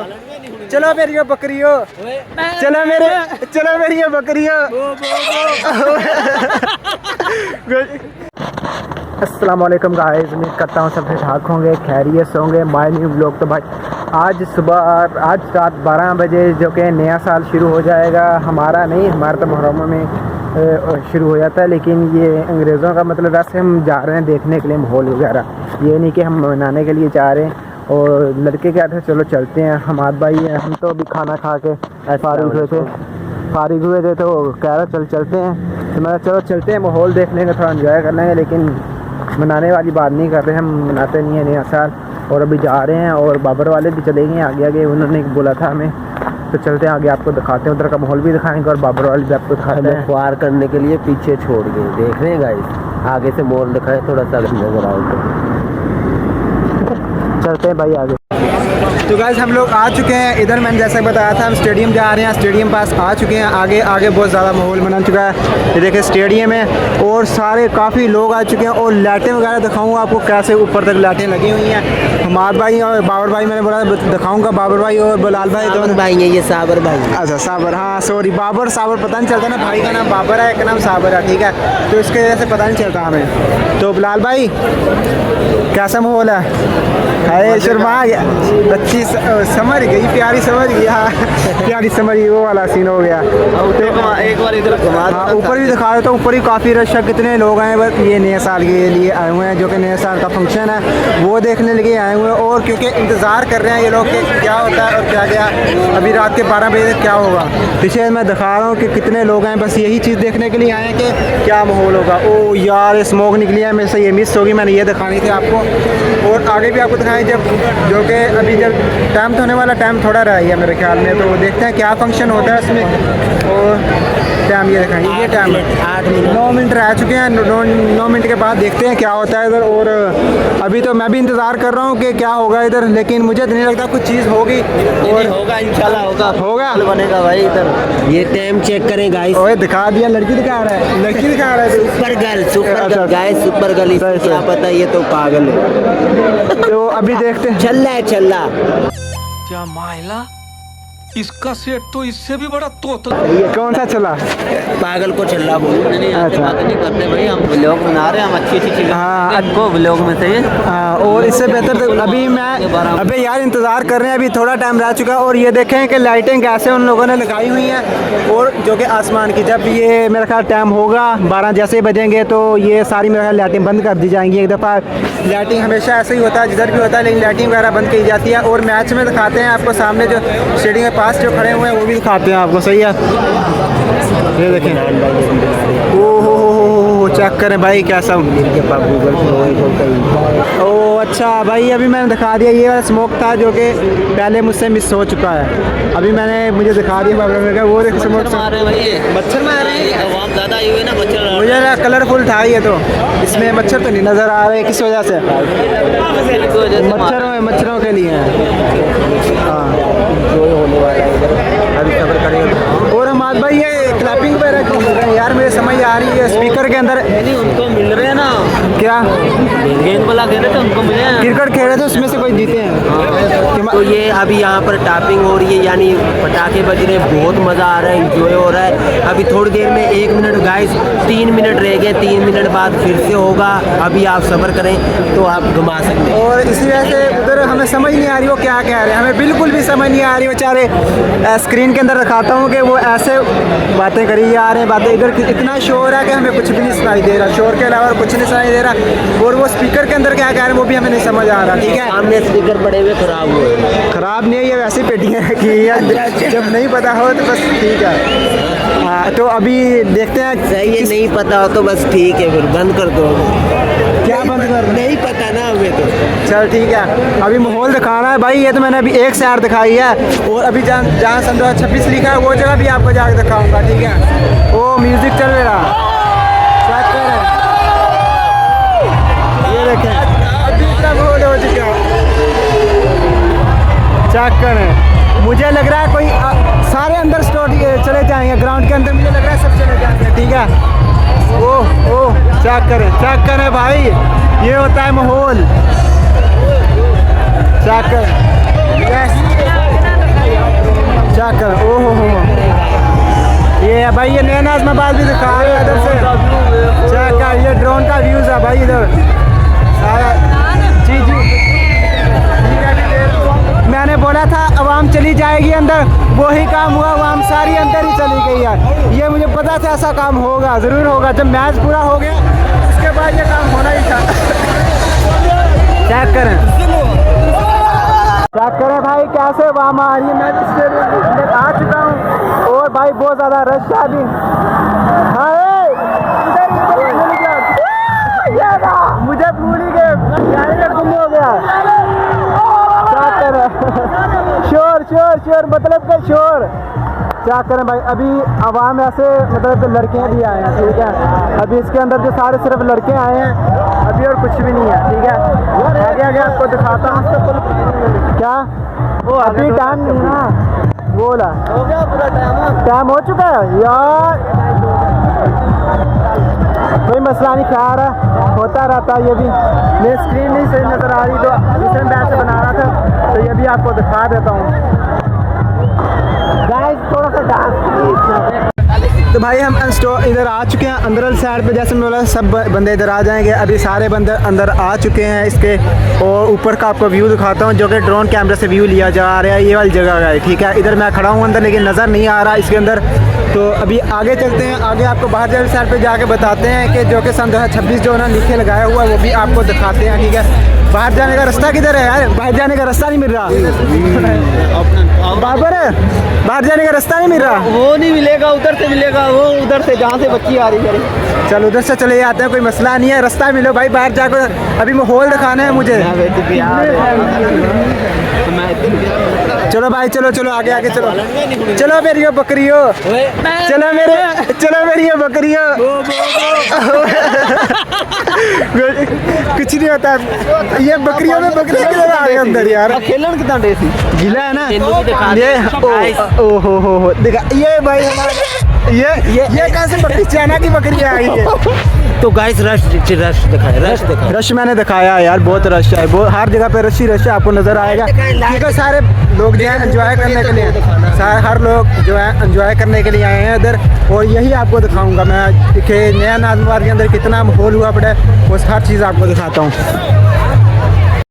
चलो मेरी बकरियों, चलो मेरी बकरियों। अस्सलाम वालेकुम गाइस, उम्मीद करता हूँ सब ठीक होंगे, खैरियत से होंगे। My new vlog. तो भाई आज रात 12 बजे जो कि नया साल शुरू हो जाएगा। हमारा नहीं, हमारा तो मुहर्रम में शुरू हो जाता है, लेकिन ये अंग्रेज़ों का मतलब वैसे हम जा रहे हैं देखने के लिए माहौल वगैरह, ये नहीं कि हम मनाने के लिए जा रहे हैं। और लड़के कहते हैं चलो चलते हैं। हमारे भाई हम तो अभी खाना खा के फारिग हुए थे तो कह रहे चलते हैं। तो मैं चलो चलते हैं, माहौल देख लेंगे, थोड़ा एंजॉय कर लेंगे, लेकिन मनाने वाली बात नहीं कर रहे, हम मनाते नहीं हैं नया साल। और अभी जा रहे हैं और बाबर वाले भी चले गए आगे, उन्होंने बोला था हमें। तो चलते हैं आगे, आपको दिखाते हैं, उधर का माहौल भी दिखाएंगे और बाबर वाले भी आपको दिखाते हैं। ख्वार करने के लिए पीछे छोड़ गए, देख रहे हैं गाइस, आगे से मोड़ दिखाएं, थोड़ा सा नजर आओ। चलते हैं भाई आगे। तो गाइस हम लोग आ चुके हैं इधर, मैंने जैसा बताया था हम स्टेडियम जा रहे हैं, स्टेडियम पास आ चुके हैं। आगे बहुत ज़्यादा माहौल बना चुका है, ये देखें स्टेडियम है और सारे काफ़ी लोग आ चुके हैं। और लाइटें वगैरह दिखाऊंगा आपको, कैसे ऊपर तक लाइटें लगी हुई हैं। हमाद भाई और बाबर भाई, मैंने बोला दिखाऊंगा, बाबर भाई और बिलाल भाई दोनों भाई हैं, ये साबर भाई। अच्छा साबर, हाँ सॉरी, बाबर साबर पता नहीं चलता ना, भाई का नाम बाबर है, एक नाम साबर है, ठीक है, तो इसके वजह से पता नहीं चलता हमें। तो बिलाल भाई कैसा माहौल है? हाय शर्मा गया बच्ची, समझ गई, प्यारी समझ गई, हाँ प्यारी समझ गई, वो वाला सीन हो गया। एक बार इधर घुमा, हाँ ऊपर भी दिखा रहे, तो ऊपर ही काफ़ी रश है, कितने लोग आए बस ये नए साल के लिए आए हुए हैं, जो कि नए साल का फंक्शन है वो देखने लगे आए हुए हैं। और क्योंकि इंतज़ार कर रहे हैं ये लोग कि क्या होता है और क्या अभी रात के 12 बजे तक क्या होगा। पीछे मैं दिखा रहा हूँ कि कितने लोग हैं, बस यही चीज़ देखने के लिए आए हैं कि क्या माहौल होगा। ओ यार स्मोक निकली है, मेरे से ये मिस होगी, मैंने ये दिखानी थी आपको। और आगे भी आपको दिखाएं जब, जो कि अभी जब टाइम तो होने वाला, टाइम थोड़ा रहा है मेरे ख्याल में, तो देखते हैं क्या फंक्शन होता है इसमें। और टाइम ये दिखाएंगे, ये टाइम 9 मिनट रह चुके हैं, 9 मिनट के बाद देखते हैं क्या होता है इधर। और अभी तो मैं भी इंतज़ार कर रहा हूँ कि क्या होगा इधर, लेकिन मुझे तो नहीं लगता कुछ चीज़ होगी। और होगा इंशाल्लाह, होगा बनेगा भाई इधर। ये टाइम चेक करें गाइस, ओए दिखा दिया, लड़की दिखा रहा है, लड़की दिखा रहा है, super girl guys, super girl, क्या पता ये तो पागल है। तो अभी देखते हैं, चल क्या मायला, इसका सेट तो इससे भी बड़ा तोता। कौन सा चला? पागल को चल्ला बोल। अच्छा बात नहीं करते भाई, हम व्लॉग बना रहे हैं, हम अच्छी चीज़, हाँ आपको व्लॉग में से। हाँ, और इससे बेहतर तो अभी मैं अबे यार इंतज़ार कर रहे हैं, अभी थोड़ा टाइम रह चुका है। और ये देखें कि लाइटें कैसे उन लोगों ने लगाई हुई हैं, और जो कि आसमान की, जब ये मेरा ख्याल टाइम होगा 12 जैसे ही बजेंगे तो ये सारी मेरा ख्याल लाइटें बंद कर दी जाएंगी। एक दफ़ा लाइटिंग हमेशा ऐसे ही होता है, जिधर भी होता है, लेकिन लाइटिंग वगैरह बंद की जाती है। और मैच में दिखाते हैं आपको, सामने जो स्टेडियम के पास जो खड़े हुए हैं वो भी दिखाते हैं आपको, सही है। ये देखें, ओ चेक करें भाई कैसा। ओ अच्छा भाई, अभी मैंने दिखा दिया, ये वाला स्मोक था जो कि पहले मुझसे मिस हो चुका है, अभी मुझे दिखा दिया वो देखो स्मोक। मच्छर मार रहे हैं, आवाम ज़्यादा आई हुई ना, मच्छर मुझे कलरफुल था ये, तो इसमें मच्छर तो नहीं नज़र आ रहे, किस वजह से? मच्छरों के लिए हाँ होने वाला है, अभी खबर करेंगे। और हम भाई ये क्लैपिंग वगैरह क्यों मिल रहे हैं यार, मुझे समझ आ रही है स्पीकर के अंदर नहीं, उनको मिल रहे हैं ना। क्या गेंद वाला खेल रहे थे, उनको मिले हैं। क्रिकेट खेल रहे थे, उसमें से कोई जीते हैं। तो ये अभी यहाँ पर टॉपिंग हो रही है, यानी पटाखे बज रहे हैं, बहुत मज़ा आ रहा है, इंजॉय हो रहा है। अभी थोड़ी देर में 1 मिनट गाइस, 3 मिनट रह गए, 3 मिनट बाद फिर से होगा, अभी आप सब्र करें तो आप घुमा सकते हैं। और इसी वजह से उधर हमें समझ नहीं आ रही वो क्या कह रहे हैं, हमें बिल्कुल भी समझ नहीं आ रही। बेचारे स्क्रीन के अंदर दिखाता हूँ कि वो ऐसे बातें करी जा रहे हैं, बातें इधर इतना शोर है कि हमें कुछ भी नहीं सुनाई दे रहा, शोर के अलावा कुछ नहीं सुनाई दे रहा। और वो स्पीकर के अंदर क्या कह रहे हैं वो भी हमें नहीं समझ आ रहा, ठीक है। सामने स्पीकर पड़े हुए ख़राब हुए, ख़राब नहीं है, ये वैसी पेटियाँ रखी है, जब नहीं पता हो तो बस ठीक है। हाँ तो अभी देखते हैं, सही है, नहीं पता हो तो बस ठीक है, फिर बंद कर दो। क्या बंद कर? नहीं पता ना हमें तो। चल ठीक है, अभी माहौल दिखाना है भाई, ये तो मैंने अभी एक सैर दिखाई है, और अभी जहाँ 26 लिखा है वो जगह भी आपको जाकर दिखाऊंगा, ठीक है। वो म्यूज़िक चल रहा, चेक करें, ये देखें अभी इतना माहौल हो चुका है, चेक करें। मुझे लग रहा है कोई सारे अंदर चले जाएंगे, ग्राउंड के अंदर मुझे लग रहा है सब चले जाएंगे, ठीक है। ओह चेक करें भाई, ये होता है माहौल, चेक करें। नाज़माबाद भी दिखा रहे हैं इधर से। चेक कर, ये ड्रोन का व्यूज़ है भाई इधर सारा। जी जी मैंने बोला था अवाम चली जाएगी अंदर, वही काम हुआ, अवाम सारी अंदर ही चली गई है। ये मुझे पता था ऐसा काम होगा, ज़रूर होगा। जब मैच पूरा हो गया उसके बाद ये काम होना ही था। चेक करें भाई कैसे अवाम आ रही है। मैं स्टेडियम के अंदर आ चुका हूँ और भाई बहुत ज़्यादा रश है अभी। मुझे भूल ही गए, गुम हो गया। शोर शोर शोर मतलब का शोर। क्या करें भाई, अभी आवाम ऐसे मतलब कि लड़कियां भी आए हैं, ठीक है। अभी इसके अंदर जो सारे सिर्फ लड़के आए हैं अभी, और कुछ भी नहीं है, ठीक है। आगे आगे आपको दिखाता हूँ। क्या वो अभी टाइम नहीं ना, बोला हो गया पूरा टाइम हो चुका है यार। कोई मसला नहीं, क्या आ रहा होता रहता है। ये भी मेरी स्क्रीन नहीं सही नज़र आ रही तो दूसरे बैच से बना रहा था, तो ये भी आपको दिखा देता हूँ। गाइस थोड़ा सा डांस। तो भाई हम इधर आ चुके हैं अंदर साइड पे, जैसे मैं बोला सब बंदे इधर आ जाएंगे। अभी सारे बंदे अंदर आ चुके हैं इसके, और ऊपर का आपको व्यू दिखाता हूँ जो कि ड्रोन कैमरे से व्यू लिया जा रहा है। ये वाली जगह है, ठीक है। इधर मैं खड़ा हूँ अंदर, लेकिन नज़र नहीं आ रहा इसके अंदर। तो अभी आगे चलते हैं, आगे आपको बाहर जाने साइड पे जाके बताते हैं कि जो कि सन 2026 जो है ना नीचे लगाया हुआ है वो भी आपको दिखाते हैं, ठीक है। बाहर जाने का रास्ता किधर है यार? बाहर जाने का रास्ता नहीं मिल रहा बाबर, बाहर जाने का रास्ता नहीं मिल रहा। वो नहीं मिलेगा, उधर से मिलेगा, वो उधर से जहाँ से बच्ची आ रही है। चल उधर से चले जाते हैं, कोई मसला नहीं है। रास्ता मिलो भाई, बाहर जाकर अभी माहौल दिखाना है मुझे। चलो भाई चलो चलो आगे आगे चलो। चलो मेरी बकरियों, चलो मेरी बकरियों। कुछ नहीं होता, ये बकरियों में बकरियां आ गए अंदर यार। खेलन कितना देसी गीला है ना ये। ओ हो देखा ये भाई हमारा, ये कैसे बकरी, चाइना की बकरी आई है। तो गाइस रश दिखाए, रश मैंने दिखाया यार, बहुत रश है, बहुत हर जगह पे रश ही रश आपको नजर आएगा, क्योंकि सारे लोग जो है एंजॉय करने के लिए, हर लोग जो है एंजॉय करने के लिए आए हैं इधर। और यही आपको दिखाऊंगा मैं कि नया नाज़माबाद के अंदर कितना माहौल हुआ पड़ा है, उस हर चीज़ आपको दिखाता हूँ।